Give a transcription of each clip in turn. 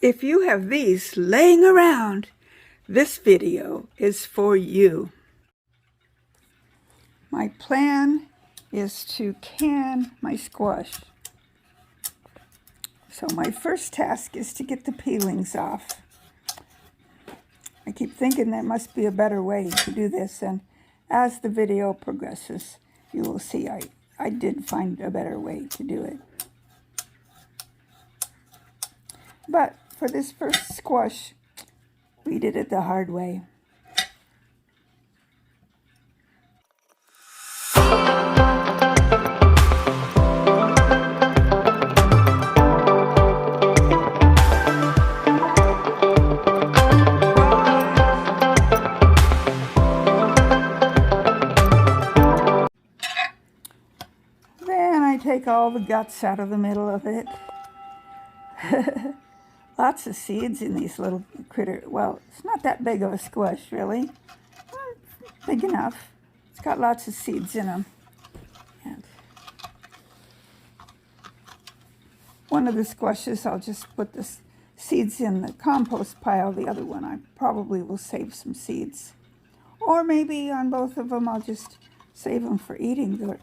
If you have these laying around, this video is for you. My plan is to can my squash. So my first task is to get the peelings off. I keep thinking there must be a better way to do this, and as the video progresses, you will see I did find a better way to do it. But for this first squash, we did it the hard way. Then I take all the guts out of the middle of it. Lots of seeds in these little critter. Well, it's not that big of a squash, really. Big enough. It's got lots of seeds in them. And one of the squashes, I'll just put the seeds in the compost pile. The other one, I probably will save some seeds. Or maybe on both of them, I'll just save them for eating. The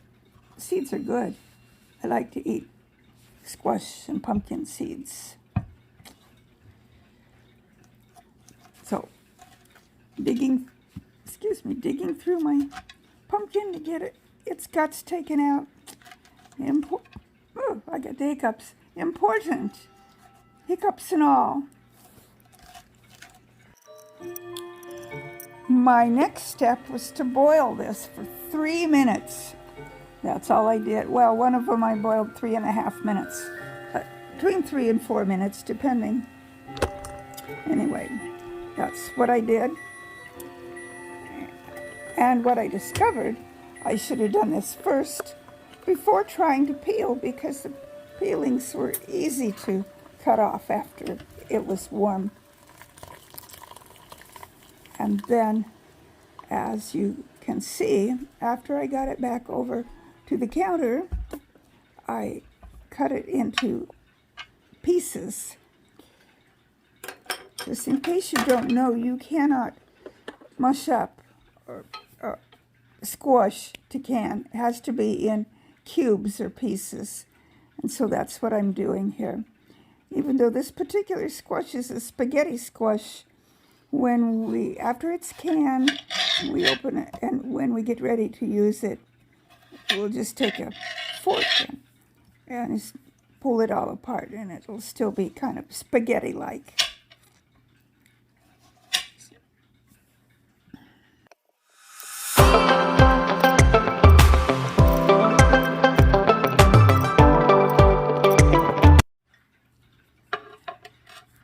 seeds are good. I like to eat squash and pumpkin seeds. So, digging through my pumpkin to get its guts taken out. Oh, I got the hiccups. Important. Hiccups and all. My next step was to boil this for 3 minutes. That's all I did. Well, one of them I boiled 3.5 minutes. Between 3 and 4 minutes, depending. Anyway, that's what I did. And what I discovered, I should have done this first before trying to peel, because the peelings were easy to cut off after it was warm. And then, as you can see, after I got it back over to the counter, I cut it into pieces. Just in case you don't know, you cannot mush up or squash to can. It has to be in cubes or pieces. And so that's what I'm doing here. Even though this particular squash is a spaghetti squash, after it's canned, we open it, and when we get ready to use it, we'll just take a fork and just pull it all apart, and it'll still be kind of spaghetti-like.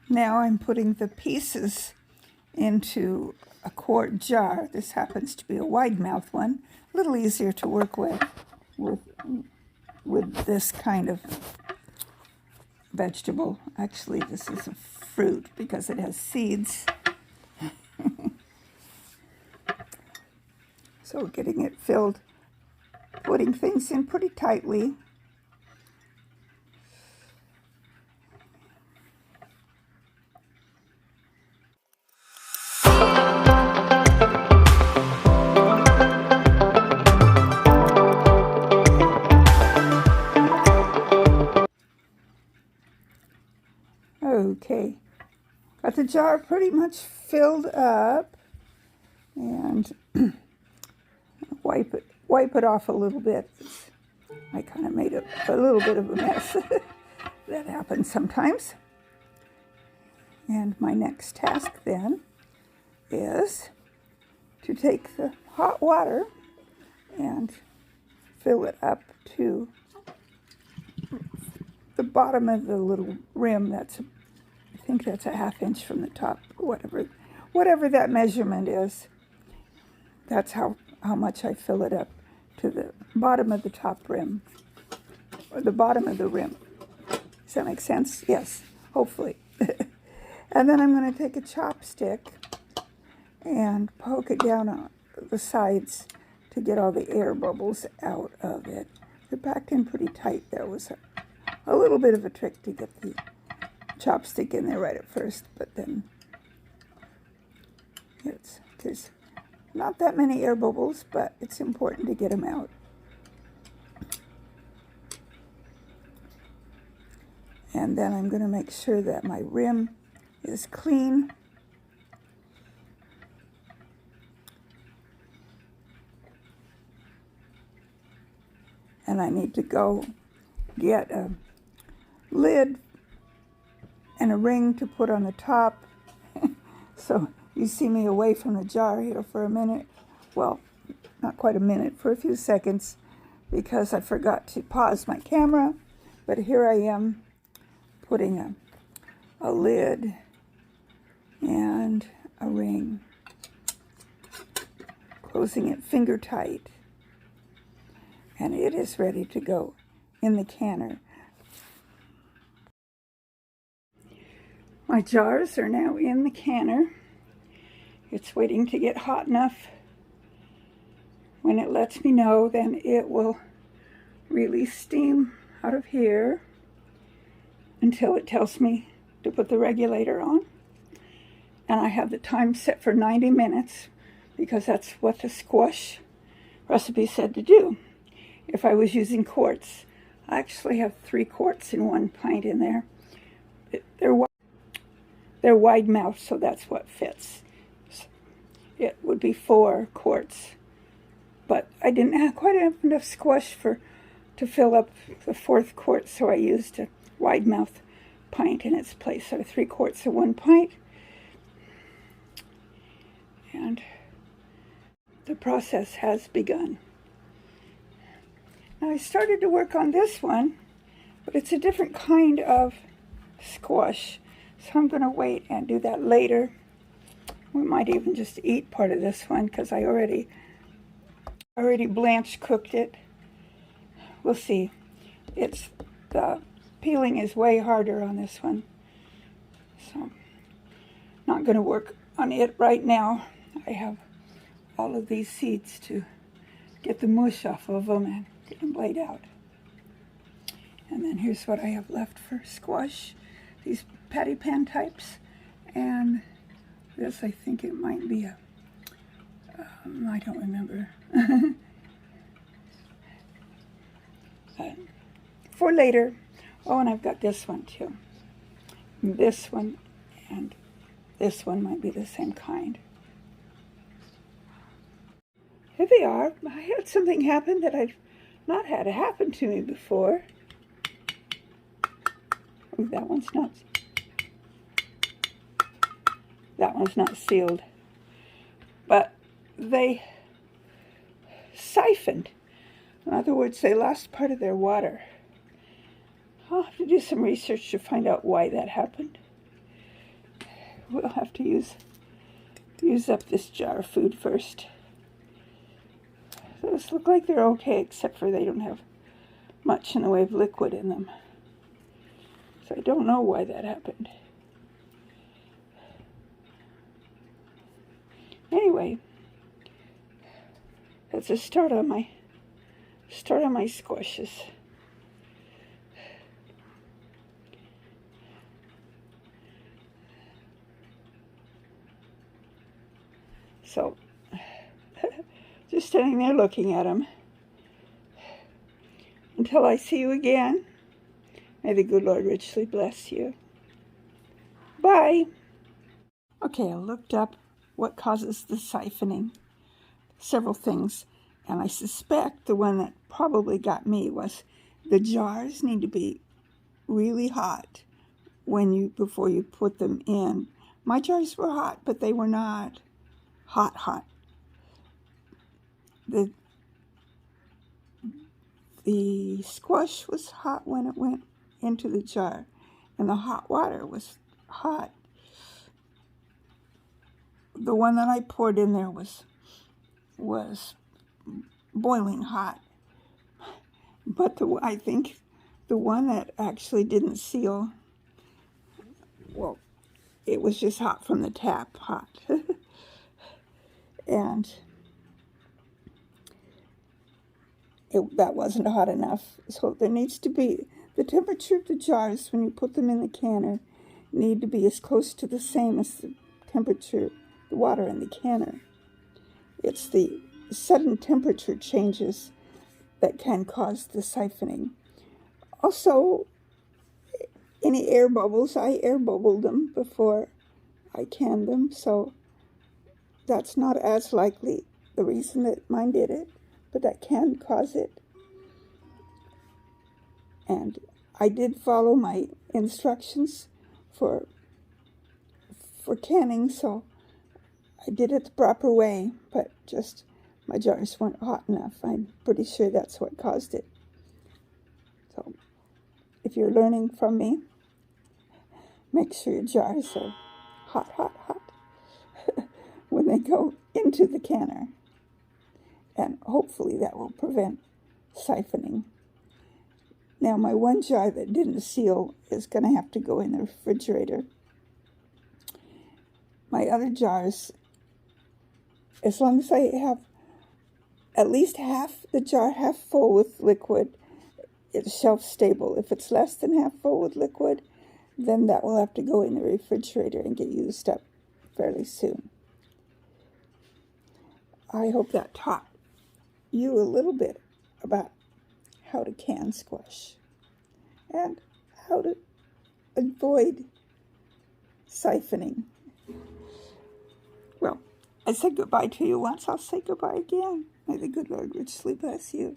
Now I'm putting the pieces into a quart jar. This happens to be a wide mouth one, a little easier to work with this kind of vegetable. Actually, this is a fruit because it has seeds. So getting it filled, putting things in pretty tightly. Okay, got the jar pretty much filled up, and wipe it off a little bit. I kind of made a little bit of a mess. That happens sometimes. And my next task then is to take the hot water and fill it up to the bottom of the little rim. I think that's a 1/2 inch from the top, whatever that measurement is. That's how much I fill it up, to the bottom of the top rim, or the bottom of the rim. Does that make sense? Yes, hopefully. And then I'm going to take a chopstick and poke it down on the sides to get all the air bubbles out of it. They're packed in pretty tight. That was a little bit of a trick to get the chopstick in there right at first, but then there's not that many air bubbles, but it's important to get them out. And then I'm going to make sure that my rim is clean. And I need to go get a lid and a ring to put on the top. So you see me away from the jar here for a minute. Well, not quite a minute, for a few seconds, because I forgot to pause my camera. But here I am putting a lid and a ring, closing it finger tight. And it is ready to go in the canner. My jars are now in the canner. It's waiting to get hot enough. When it lets me know, then it will release steam out of here until it tells me to put the regulator on. And I have the time set for 90 minutes because that's what the squash recipe said to do. If I was using quarts, I actually have 3 quarts in 1 pint in there. They're wide mouth, so that's what fits. So it would be 4 quarts, but I didn't quite have enough squash to fill up the 4th quart, so I used a wide mouth pint in its place. So 3 quarts of 1 pint, and the process has begun. Now I started to work on this one, but it's a different kind of squash, so I'm going to wait and do that later. We might even just eat part of this one because I already blanch cooked it. We'll see. The peeling is way harder on this one, so not going to work on it right now. I have all of these seeds to get the mush off of them and get them laid out. And then here's what I have left for squash. These patty pan types. And this, I think it might be a, I don't remember. For later. Oh, and I've got this one too. This one and this one might be the same kind. Here they are. I had something happen that I've not had happen to me before. Ooh, that one's not sealed. But they siphoned. In other words, they lost part of their water. I'll have to do some research to find out why that happened. We'll have to use up this jar of food first. Those look like they're okay, except for they don't have much in the way of liquid in them. So I don't know why that happened. Anyway, that's a start on my squashes. So, just standing there looking at them until I see you again. May the good Lord richly bless you. Bye. Okay, I looked up what causes the siphoning. Several things. And I suspect the one that probably got me was the jars need to be really hot before you put them in. My jars were hot, but they were not hot. The squash was hot when it went into the jar, and the hot water was hot. The one that I poured in there was boiling hot. But I think the one that actually didn't seal, well, it was just hot from the tap, hot. And that wasn't hot enough. So there needs to be, the temperature of the jars when you put them in the canner need to be as close to the same as the temperature, the water in the canner. It's the sudden temperature changes that can cause the siphoning. Also, any air bubbles, I air bubbled them before I canned them, so that's not as likely the reason that mine did it, but that can cause it. And I did follow my instructions for canning, so I did it the proper way, but just my jars weren't hot enough. I'm pretty sure that's what caused it. So if you're learning from me, make sure your jars are hot, hot, hot when they go into the canner. And hopefully that will prevent siphoning. Now my one jar that didn't seal is going to have to go in the refrigerator. My other jars, as long as I have at least half the jar half full with liquid, it's shelf stable. If it's less than half full with liquid, then that will have to go in the refrigerator and get used up fairly soon. I hope that taught you a little bit about how to can squash and how to avoid siphoning. Well, I said goodbye to you once, I'll say goodbye again. May the good Lord richly bless you.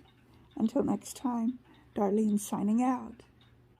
Until next time, Darlene signing out.